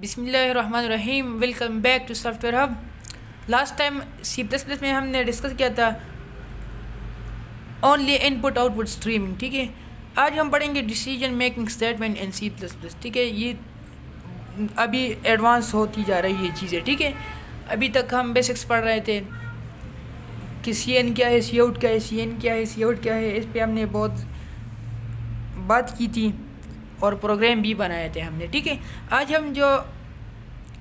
बिस्मिल्लाहिर्रहमानिर्रहीम। Welcome back to Software Hub. Last time C++ में हमने डिस्कस किया था ओनली इनपुट आउटपुट स्ट्रीमिंग। ठीक है, आज हम पढ़ेंगे decision making statement in C++। ठीक है, ये अभी एडवांस होती जा रही है चीज़ें। ठीक है, अभी तक हम बेसिक्स पढ़ रहे थे कि CN क्या है, Cout क्या है, CN क्या है, Cout क्या है। इस पे हमने बहुत बात की थी और प्रोग्राम भी बनाए थे हमने। ठीक है, आज हम जो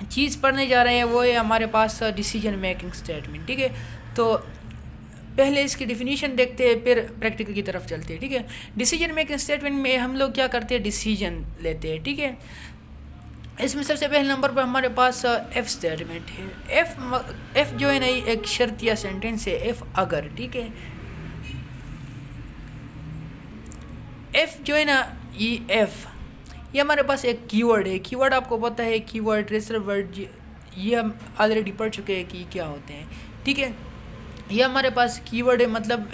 चीज़ पढ़ने जा रहे हैं वो है हमारे पास डिसीजन मेकिंग स्टेटमेंट। ठीक है, तो पहले इसकी डेफिनेशन देखते हैं, फिर प्रैक्टिकल की तरफ चलते हैं। ठीक है, डिसीजन मेकिंग स्टेटमेंट में हम लोग क्या करते हैं, डिसीजन लेते हैं। ठीक है, इसमें सबसे पहले नंबर पर हमारे पास एफ स्टेटमेंट है। एफ जो है ना, एक शर्तिया सेंटेंस है, एफ अगर। ठीक है, एफ जो है ना, ये एफ ये हमारे पास एक कीवर्ड है। कीवर्ड आपको पता है, कीवर्ड रिजर्व वर्ड, ये हम ऑलरेडी पढ़ चुके हैं कि क्या होते हैं। ठीक है, ये हमारे पास कीवर्ड है, मतलब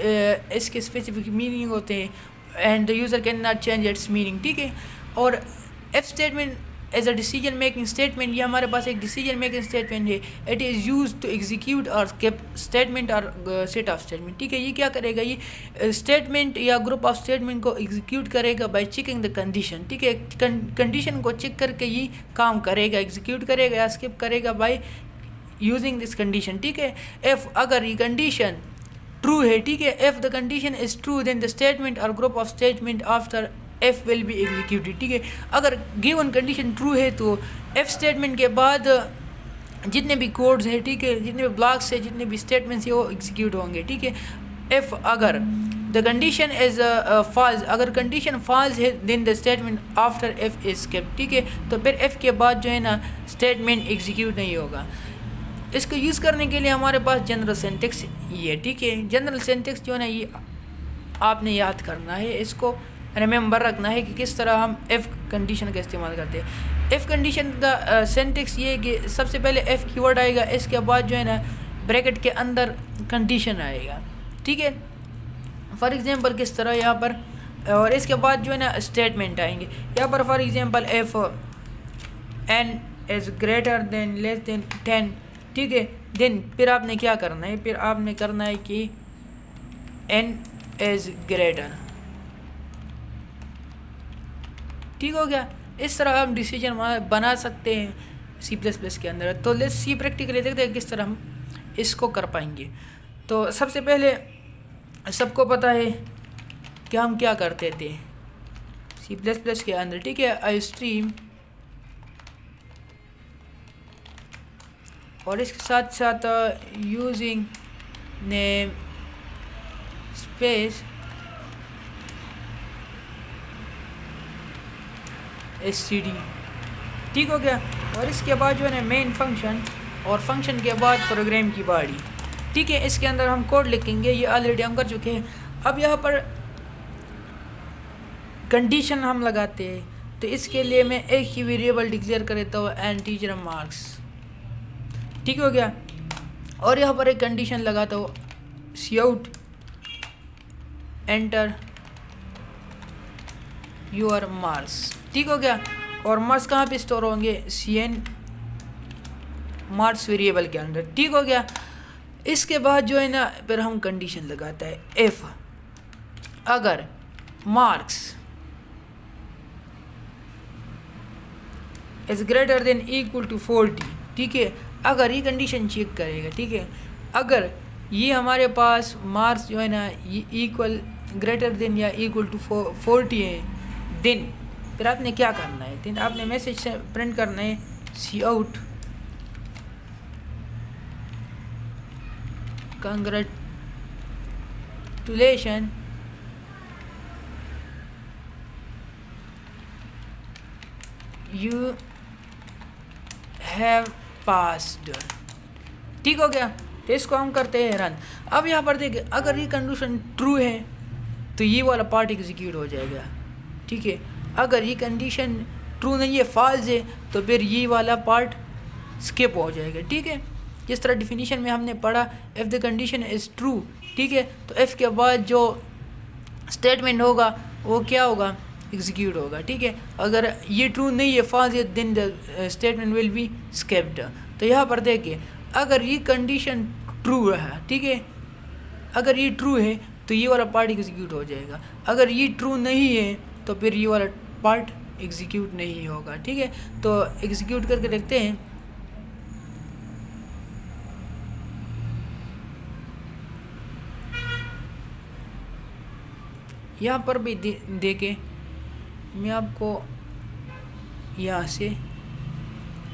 इसके स्पेसिफिक मीनिंग होते हैं and the user can not change its meaning. ठीक है, और if statement as a decision making statement, ये हमारे पास एक डिसीजन मेकिंग स्टेटमेंट है। It is use to execute और स्किप स्टेटमेंट और सेट ऑफ स्टेटमेंट। ठीक है, ये क्या करेगा, ये स्टेटमेंट या ग्रुप ऑफ स्टेटमेंट को एग्जीक्यूट करेगा बाय चेकिंग द कंडीशन। ठीक है, कंडीशन को चेक करके ये काम करेगा, एग्जीक्यूट करेगा या स्किप करेगा बाय यूजिंग दिस कंडीशन। ठीक है, इफ अगर ये कंडीशन ट्रू है, ठीक है, if the condition is true then the statement or group of statement after if will be executed. ठीक है, अगर गिवन कंडीशन ट्रू है तो एफ स्टेटमेंट के बाद जितने भी कोड्स हैं, ठीक है, जितने भी ब्लॉक्स है, जितने भी स्टेटमेंट्स है, वो एग्जीक्यूट होंगे। ठीक है, इफ अगर द कंडीशन इज फॉल्स, अगर कंडीशन फॉल्स है then the statement after if is skipped. ठीक है, तो फिर एफ के बाद जो है ना स्टेटमेंट एग्जीक्यूट नहीं होगा। इसको यूज़ करने के लिए हमारे पास जनरल सिंटैक्स ये। ठीक है, जनरल सिंटैक्स जो है ना, ये आपने याद करना है, इसको रिमेंबर रखना है कि किस तरह हम एफ कंडीशन का इस्तेमाल करते हैं। एफ कंडीशन का सिंटैक्स ये है कि सबसे पहले एफ कीवर्ड आएगा, इसके बाद जो है ना ब्रैकेट के अंदर कंडीशन आएगा। ठीक है, फॉर एग्जांपल किस तरह यहाँ पर, और इसके बाद जो है ना स्टेटमेंट आएंगे यहाँ पर। For example if n is greater than less than 10। ठीक है, देन फिर आपने क्या करना है, फिर आपने करना है कि एन इज़ ग्रेटर। ठीक हो गया। इस तरह हम डिसीजन बना सकते हैं C++ के अंदर। तो लेट्स सी प्रैक्टिकली देखते हैं किस तरह हम इसको कर पाएंगे। तो सबसे पहले सबको पता है कि हम क्या करते थे C++ के अंदर। ठीक है, आई स्ट्रीम, और इसके साथ साथ यूजिंग नेम स्पेस std। ठीक हो गया, और इसके बाद जो है ना मेन फंक्शन, और फंक्शन के बाद प्रोग्राम की बॉडी। ठीक है, इसके अंदर हम कोड लिखेंगे, ये ऑलरेडी हम कर चुके हैं। अब यहाँ पर कंडीशन हम लगाते हैं, तो इसके लिए मैं एक ही वेरिएबल डिक्लेयर कर देता हूँ एंड टीचर मार्क्स। ठीक हो गया, और यहाँ पर एक कंडीशन लगाता हूँ Cout एंटर योर मार्क्स। ठीक हो गया, और मार्क्स कहाँ पे स्टोर होंगे, CN मार्क्स वेरिएबल के अंदर। ठीक हो गया, इसके बाद जो है ना फिर हम कंडीशन लगाता है इफ अगर marks is greater than equal to 40। ठीक है, अगर ये कंडीशन चेक करेगा। ठीक है, अगर ये हमारे पास मार्क्स जो है ना ये इक्वल ग्रेटर देन या इक्वल टू 40 है, देन फिर आपने क्या करना है, देन आपने मैसेज से प्रिंट करना है Cout congratulation you have passed. ठीक हो गया, तो इसको हम करते हैं रन। अब यहाँ पर देखिए, अगर ये कंडीशन ट्रू है तो ये वाला पार्ट एग्जीक्यूट हो जाएगा। ठीक है, अगर ये कंडीशन ट्रू नहीं है, फॉल्स है, तो फिर ये वाला पार्ट स्किप हो जाएगा। ठीक है, जिस तरह डिफिनीशन में हमने पढ़ा, if the condition is true. ठीक है, तो इफ़ के बाद जो स्टेटमेंट होगा वो क्या होगा, एग्जीक्यूट होगा, ठीक है। अगर ये ट्रू नहीं है, फॉल्स है, then the statement will be skipped. तो यहाँ पर देखिए, अगर ये कंडीशन ट्रू है, ठीक है, अगर ये ट्रू है तो ये वाला पार्ट एग्जीक्यूट हो जाएगा, अगर ये ट्रू नहीं है तो फिर ये वाला पार्ट एग्जीक्यूट नहीं होगा, ठीक है। तो एग्जीक्यूट करके देखते हैं। यहाँ पर भी देखें, मैं आपको यहाँ से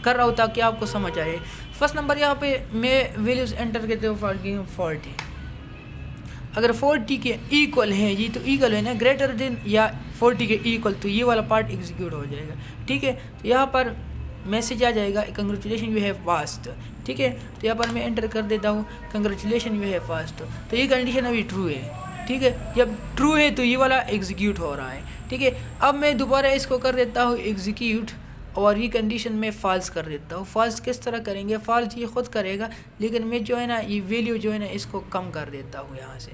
कर रहा हूँ ताकि आपको समझ आए। फर्स्ट नंबर यहाँ पे मैं वैल्यूज़ एंटर करते हुए 40, अगर 40 के इक्वल है, ये तो इक्वल है ना, ग्रेटर देन या 40 के इक्वल, तो ये वाला पार्ट एग्जीक्यूट हो जाएगा, ठीक है। तो यहाँ पर मैसेज आ जाएगा कंग्रेचुलेशन यू हैव पास्ड, ठीक है। तो यहाँ पर मैं एंटर कर देता हूँ कंग्रेचुलेशन यू हैव पास्ड। तो ये कंडीशन अभी ट्रू है, ठीक है। जब ट्रू है तो ये वाला एग्जीक्यूट हो रहा है, ठीक है। अब मैं दोबारा इसको कर देता हूँ एग्जीक्यूट और ये कंडीशन में फॉल्स कर देता हूँ। फॉल्स किस तरह करेंगे, फॉल्स ये खुद करेगा, लेकिन मैं जो है ना ये वैल्यू जो है ना इसको कम कर देता हूँ। यहाँ से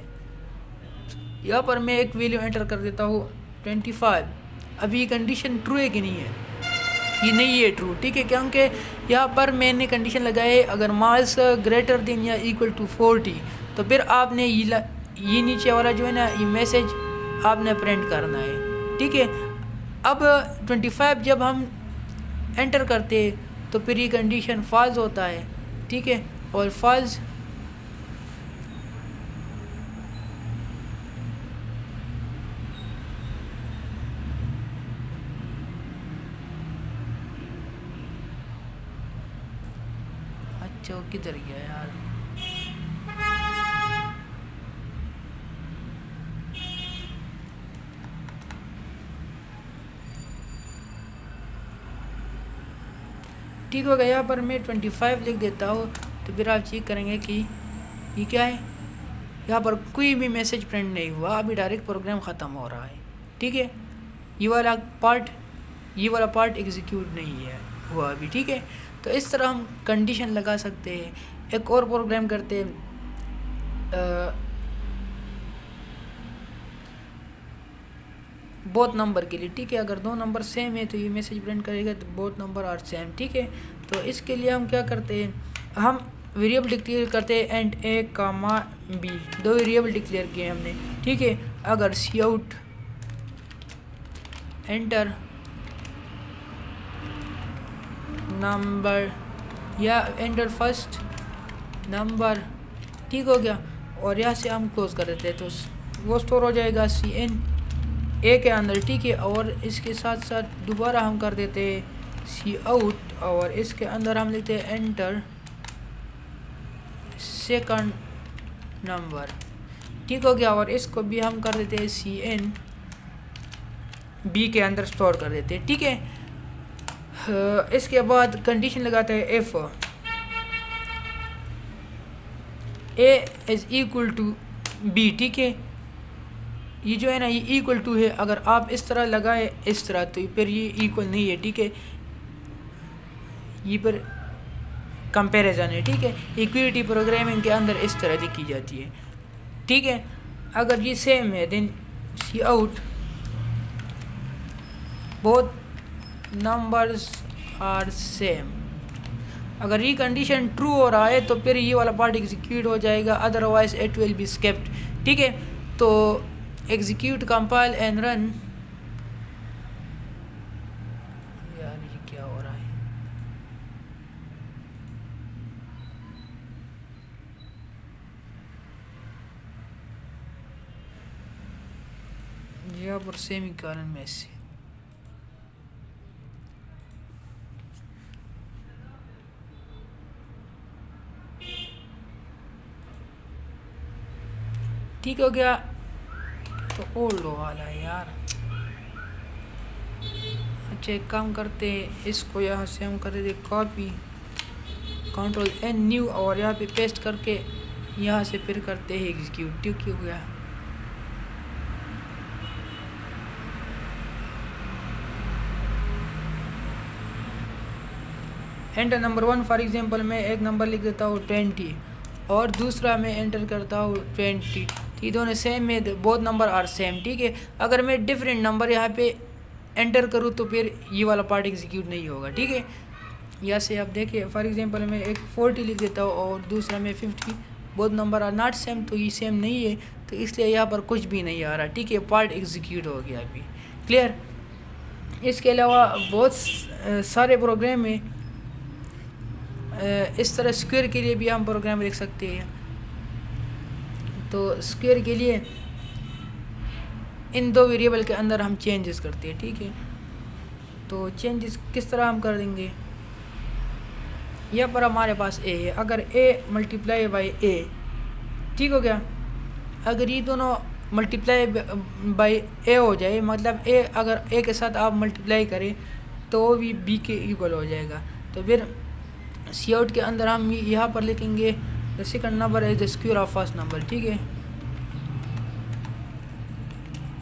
यहाँ पर मैं एक वैल्यू एंटर कर देता हूँ 25। अभी ये कंडीशन ट्रू है कि नहीं है, ये नहीं है ट्रू, ठीक है, क्योंकि यहाँ पर मैंने कंडीशन लगाई है अगर मार्क्स ग्रेटर देन या इक्वल टू 40, तो फिर आपने ये नीचे वाला जो है ना ये मैसेज आपने प्रिंट करना है, ठीक है। अब 25 जब हम एंटर करते हैं तो फिर ये कंडीशन फॉल्स होता है, ठीक है। और फॉल्स अच्छा वो किधर गया यार, ठीक हो गया। यहाँ पर मैं 25 लिख देता हूँ, तो फिर आप चेक करेंगे कि ये क्या है। यहाँ पर कोई भी मैसेज प्रिंट नहीं हुआ, अभी डायरेक्ट प्रोग्राम ख़त्म हो रहा है, ठीक है। ये वाला पार्ट एग्जीक्यूट नहीं है हुआ अभी, ठीक है। तो इस तरह हम कंडीशन लगा सकते हैं। एक और प्रोग्राम करते हैं, बोथ नंबर के लिए, ठीक है। अगर दो नंबर सेम है तो ये मैसेज प्रिंट करेगा तो बोथ नंबर आर सेम, ठीक है। तो इसके लिए हम क्या करते हैं, हम वेरिएबल डिक्लेयर करते हैं एंड ए कामा बी, दो वेरिएबल डिक्लेयर किए हमने, ठीक है। अगर सी आउट एंटर नंबर या एंटर फर्स्ट नंबर, ठीक हो गया, और यहाँ से हम क्लोज कर देते हैं तो वो स्टोर हो जाएगा CN ए के अंदर, ठीक है। और इसके साथ साथ दोबारा हम कर देते हैं सी आउट और इसके अंदर हम लिखते हैं एंटर सेकंड नंबर, ठीक हो गया। और इसको भी हम कर देते हैं CN बी के अंदर स्टोर कर देते हैं, ठीक है। इसके बाद कंडीशन लगाते हैं if a is equal to b, ठीक है। ये जो है ना ये इक्वल टू है, अगर आप इस तरह लगाए इस तरह तो फिर ये इक्वल नहीं है, ठीक है। ये पर कंपैरिजन है, ठीक है। इक्विटी प्रोग्रामिंग के अंदर इस तरह लिखी जाती है, ठीक है। अगर ये सेम है then C out both numbers are same. अगर ये कंडीशन ट्रू हो रहा है तो फिर ये वाला पार्ट एग्जीक्यूट हो जाएगा, otherwise it will be skipped, ठीक है। तो एग्जीक्यूट कंपाइल एंड रन, यार ये क्या हो रहा है, यहाँ पर सेमीकोलन में से ठीक हो गया। तो ओल्ड वाला है यार, अच्छा एक काम करते हैं, इसको यहाँ से हम कर देते कॉपी Ctrl+N न्यू और यहाँ पे पेस्ट करके यहाँ से फिर करते हैं एग्जीक्यूट, ठीक हो गया। एंटर नंबर 1 फॉर एग्जांपल मैं एक नंबर लिख देता हूँ 20 और दूसरा मैं एंटर करता हूँ 20, ये दोनों सेम है, बोथ नंबर आर सेम, ठीक है। अगर मैं डिफरेंट नंबर यहाँ पे एंटर करूँ तो फिर ये वाला पार्ट एग्जीक्यूट नहीं होगा। ठीक है, यहाँ से आप देखिए फॉर एग्जांपल मैं एक 40 लिख देता हूँ और दूसरा में 50, both number are not same, तो ये सेम नहीं है, तो इसलिए यहाँ पर कुछ भी नहीं आ रहा। ठीक है, पार्ट एग्जीक्यूट हो गया अभी। क्लियर। इसके अलावा बहुत सारे प्रोग्राम में इस तरह स्क्वायर के लिए भी हम प्रोग्राम लिख सकते हैं। तो स्क्वायर के लिए इन दो वेरिएबल के अंदर हम चेंजेस करते हैं। ठीक है, तो चेंजेस किस तरह हम कर देंगे, यहाँ पर हमारे पास ए है, अगर ए मल्टीप्लाई बाई ए, ठीक हो गया, अगर ये दोनों मल्टीप्लाई बाई ए हो जाए, मतलब ए अगर ए के साथ आप मल्टीप्लाई करें तो वो भी बी के इक्वल हो जाएगा। तो फिर सी आउट के अंदर हम यहाँ पर लिखेंगे the second number is the square of first number. ठीक है,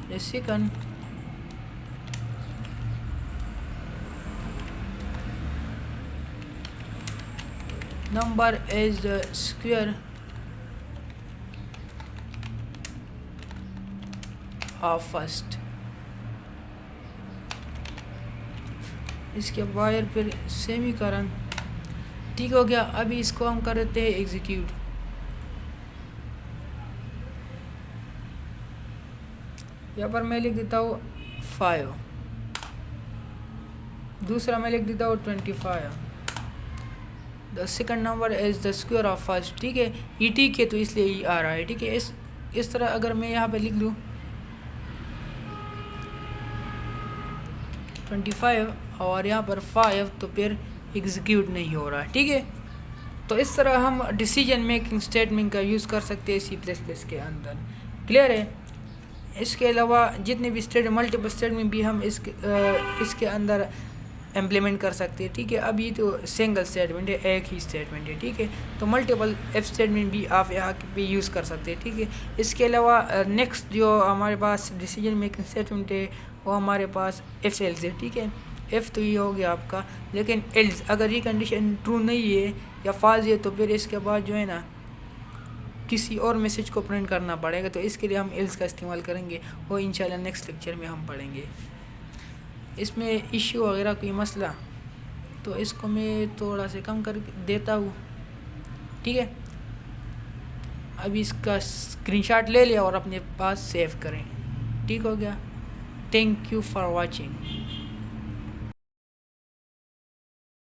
the second number is the square of first। इसके बाद फिर सेमीकरण। ठीक हो गया, अभी इसको हम कर देते हैं एग्जीक्यूट। यहाँ पर मैं लिख देता हूँ 5, दूसरा मैं लिख देता हूँ 25। The second number is the square of first. ठीक है, ये ठीक है तो इसलिए ये आ रहा है। ठीक है, इस तरह अगर मैं यहाँ पे लिख लूँ 25 और यहाँ पर 5, तो फिर एग्जीक्यूट नहीं हो रहा। ठीक है, तो इस तरह हम डिसीजन मेकिंग स्टेटमेंट का यूज़ कर सकते हैं C++ के अंदर। क्लियर है। इसके अलावा जितने भी मल्टीपल स्टेटमेंट भी हम इसके अंदर इम्प्लीमेंट कर सकते हैं। ठीक है, अब ये तो सिंगल स्टेटमेंट है, एक ही स्टेटमेंट है। ठीक है, तो मल्टीपल एफ स्टेटमेंट भी आप यहाँ पे यूज़ कर सकते हैं। ठीक है, इसके अलावा नेक्स्ट जो हमारे पास डिसीजन मेकिंग स्टेटमेंट है वो हमारे पास एफ एल्स है। ठीक है, एफ तो ये हो गया आपका, लेकिन एल्स अगर ये कंडीशन ट्रू नहीं है या फॉल्स है तो फिर इसके बाद जो है ना किसी और मैसेज को प्रिंट करना पड़ेगा। तो इसके लिए हम एल्स का इस्तेमाल करेंगे, वो इंशाल्लाह नेक्स्ट लेक्चर में हम पढ़ेंगे। इसमें इश्यू वगैरह कोई मसला तो इसको मैं थोड़ा से कम कर देता हूँ। ठीक है, अभी इसका स्क्रीनशॉट ले लिया और अपने पास सेव करें। ठीक हो गया। Thank you for watching.